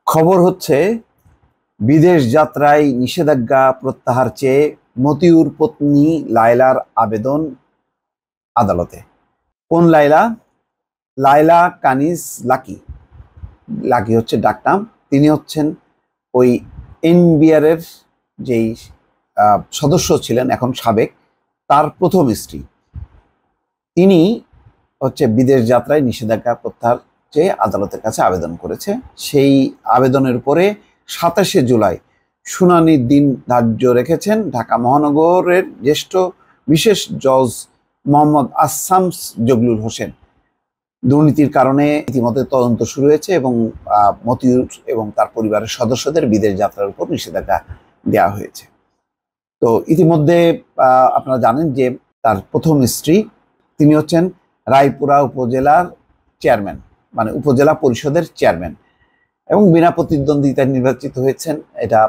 খবর হচ্ছে বিদেশ যাত্রায় নিষেধাজ্ঞা প্রত্যাহার চেয়ে মতিউর পত্নী লায়লার আবেদন আদালতে। কোন লায়লা? লায়লা কানিজ লাকি। লাকি হচ্ছে ডাকনাম। তিনি হচ্ছেন ওই এনবিআর এর যেই সদস্য ছিলেন, এখন সাবেক, তার প্রথম স্ত্রী। তিনি হচ্ছে বিদেশ যাত্রায় নিষেধাজ্ঞা প্রত্যাহার চেয়ে আদালতের কাছে আবেদন করেছে। সেই আবেদনের উপরে 27শে জুলাই শুনানির দিন ধার্য রেখেছেন ঢাকা মহানগরের জ্যেষ্ঠ বিশেষ জজ মোহাম্মদ আসামস জগলুল হোসেন। দুর্নীতির কারণে ইতিমধ্যে তদন্ত শুরু হয়েছে এবং মতিউর এবং তার পরিবারের সদস্যদের বিদেশ যাত্রার উপর নিষেধাজ্ঞা দেওয়া হয়েছে। তো ইতিমধ্যে আপনারা জানেন যে তার প্রথম স্ত্রী, তিনি হচ্ছেন রায়পুরা উপজেলার চেয়ারম্যান, মানে উপজেলা পরিষদের চেয়ারম্যান, এবং বিনা প্রতিদ্বন্দ্বিতায় নির্বাচিত হয়েছেন। এটা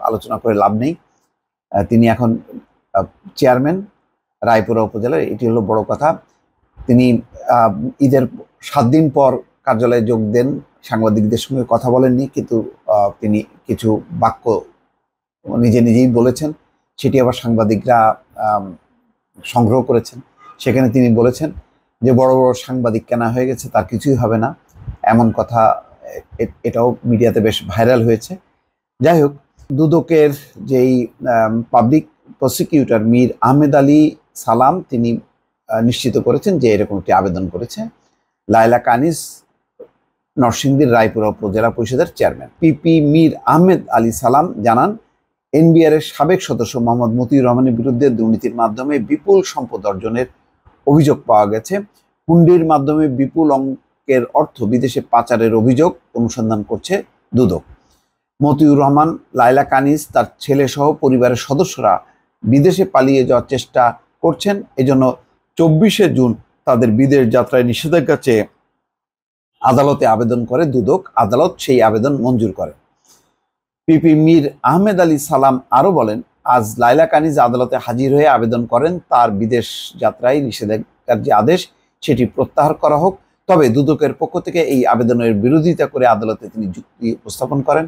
আলোচনা করে লাভ নেই। তিনি এখন চেয়ারম্যান রায়পুরা উপজেলার, এটি হলো বড় কথা। তিনি ঈদের 7 দিন পর কার্যালয়ে যোগ দেন, সাংবাদিকদের সঙ্গে কথা বলেননি, কিন্তু তিনি কিছু বাক্য নিজেই বলেছেন, সেটি আবার সাংবাদিকরা সংগ্রহ করেছেন। সেখানে তিনি বলেছেন যে বড় বড় সাংবাদিক কেনা হয়ে গেছে, তার কিছুই হবে না, এমন কথা। এটাও মিডিয়াতে বেশ ভাইরাল হয়েছে। যাই হোক, দুদকের যেই পাবলিক প্রসিকিউটর মীর আহমেদ আলী সালাম, তিনি নিশ্চিত করেছেন যে এরকম একটি আবেদন করেছে লায়লা কানিজ, নরসিংদীর রায়পুরা উপজেলা পরিষদের চেয়ারম্যান। পিপি মীর আহমেদ আলী সালাম জানান, এনবিআর এর সাবেক সদস্য মোহাম্মদ মতিউর রহমানের বিরুদ্ধে দুর্নীতির মাধ্যমে বিপুল সম্পদ অর্জনের অভিযোগ পাওয়া গেছে। হুন্ডির মাধ্যমে বিপুল অঙ্কের অর্থ বিদেশে পাচারের অভিযোগ অনুসন্ধান করছে দুদক। মতিউর রহমান, লায়লা কানিজ, তার ছেলে সহ পরিবারের সদস্যরা বিদেশে পালিয়ে যাওয়ার চেষ্টা করছেন। এজন্য 24শে জুন তাদের বিদেশ যাত্রায় নিষেধাজ্ঞা চেয়ে আদালতে আবেদন করে দুদক। আদালত সেই আবেদন মঞ্জুর করে। পিপি মীর আহমেদ আলী সালাম আরও বলেন, আজ লায়লা কানিজ আদালতে হাজির হয়ে আবেদন করেন তার বিদেশ যাত্রায় নিষেধাজ্ঞার যে আদেশ সেটি প্রত্যাহার করা হোক। তবে দুদকের পক্ষ থেকে এই আবেদনের বিরোধিতা করে আদালতে তিনি যুক্তি উপস্থাপন করেন।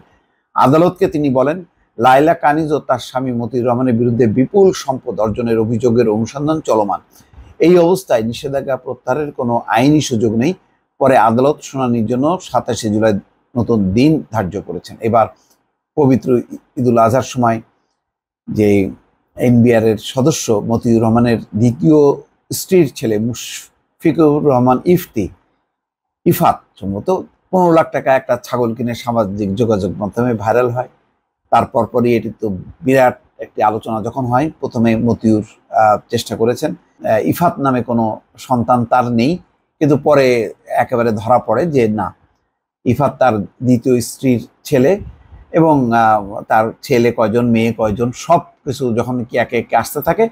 আদালতকে তিনি বলেন, লায়লা কানিজ ও তার স্বামী মতিউর রহমানের বিরুদ্ধে বিপুল সম্পদ অর্জনের অভিযোগের অনুসন্ধান চলমান। এই অবস্থায় নিষেধাজ্ঞা প্রত্যাহারের কোনো আইনি সুযোগ নেই। পরে আদালত শুনানির জন্য 27শে জুলাই নতুন দিন ধার্য করেছেন। এবার পবিত্র ঈদুল আজহার সময় যে এনবিআর এর সদস্য মতিউর রহমানের দ্বিতীয় স্ত্রীর ছেলে মুশফিকুর রহমান ইফাত সম্ভবত 15 লাখ টাকা একটা ছাগল কিনে সামাজিক যোগাযোগ মাধ্যমে ভাইরাল হয়। তারপর পরই এটি তো বিরাট একটি আলোচনা যখন হয়। প্রথমে মতিউর চেষ্টা করেছেন, ইফাত নামে কোনো সন্তান তার নেই, কিন্তু পরে একেবারে ধরা পড়ে যে না, ইফাত তার দ্বিতীয় স্ত্রীর ছেলে, এবং তার ছেলে কয়জন, মেয়ে কয়জন, সব কিছু যখন কি একে একে আসতে থাকে,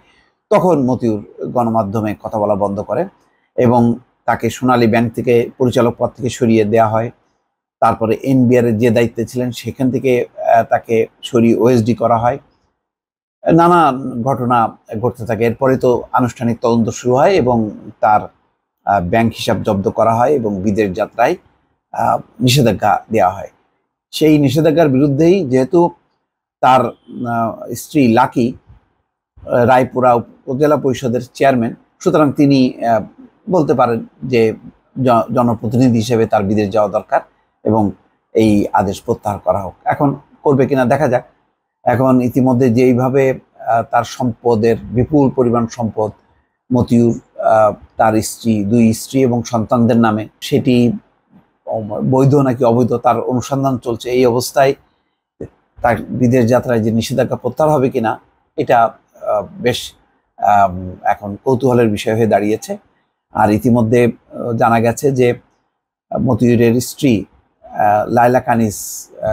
তখন মতিউর গণমাধ্যমে কথা বলা বন্ধ করে এবং তাকে সোনালী ব্যাংক থেকে পরিচালক পদ থেকে সরিয়ে দেওয়া হয়। তারপরে এনবিআর এর যে দায়িত্বে ছিলেন সেখান থেকে তাকে সরিয়ে ওএসডি করা হয়। নানা ঘটনা ঘটতে থাকে। এরপরে তো আনুষ্ঠানিক তদন্ত শুরু হয় এবং তার ব্যাংক হিসাব জব্দ করা হয় এবং বিদেশ যাত্রায় নিষেধাজ্ঞা দেওয়া হয়। সেই নিষেধাজ্ঞার বিরুদ্ধেই, যেহেতু তার স্ত্রী লাকি রায়পুরা উপজেলা পরিষদের চেয়ারম্যান, সুতরাং তিনি বলতে পারেন যে জনপ্রতিনিধি হিসেবে তার বিদেশ যাওয়া দরকার এবং এই আদেশ প্রত্যাহার করা হোক। এখন করবে কিনা দেখা যাক। এখন ইতিমধ্যে যেইভাবে তার সম্পদের বিপুল পরিমাণ সম্পদ মতিউর, তার স্ত্রী, 2 স্ত্রী এবং সন্তানদের নামে, সেটি বৈধ নাকি অবৈধ তার অনুসন্ধান চলছে। এই অবস্থায় তার বিদেশ যাত্রায় যে নিষেধাজ্ঞা প্রত্যাহার হবে কিনা, এটা বেশ এখন কৌতূহলের বিষয় হয়ে দাঁড়িয়েছে। আর ইতিমধ্যে জানা গেছে যে মতিউরের স্ত্রী লায়লা কানিজ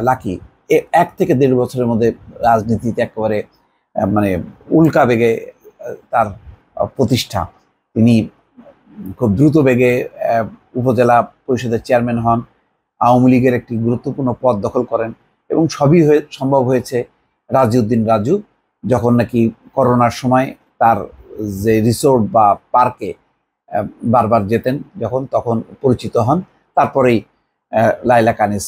লাকি 1 থেকে 1.5 বছরের মধ্যে রাজনীতিতে একেবারে মানে উল্কা বেগে তার প্রতিষ্ঠা। তিনি খুব দ্রুত বেগে উপজেলা পরিষদের চেয়ারম্যান হন, আওয়ামী লীগের একটি গুরুত্বপূর্ণ পদ দখল করেন এবং সবই সম্ভব হয়েছে রাজিউদ্দিন রাজু যখন নাকি করোনার সময় তার যে রিসোর্ট বা পার্কে বারবার যেতেন, তখন পরিচিত হন। তারপরেই লায়লা কানিস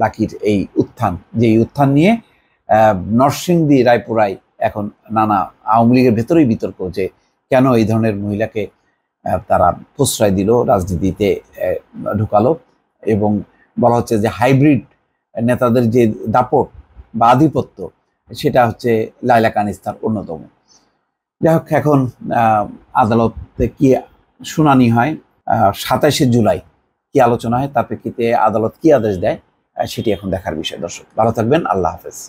লাকির এই উত্থান, যে উত্থান নিয়ে নরসিংদী রায়পুরায় এখন নানা আওয়ামী লীগের ভেতরেই বিতর্ক যে কেন এই ধরনের মহিলাকে তারা প্রশ্রয় দিল, রাজনীতিতে ঢুকালো, এবং বলা হচ্ছে যে হাইব্রিড নেতাদের যে দাপট বা আধিপত্য, সেটা হচ্ছে লায়লা কানিস তার অন্যতম। যাই হোক, এখন আদালতে কি শুনানি হয়, 27শে জুলাই কি আলোচনা হয়, তার প্রেক্ষিতে আদালত কি আদেশ দেয়, সেটি এখন দেখার বিষয়। দর্শক ভালো থাকবেন, আল্লাহ হাফেজ।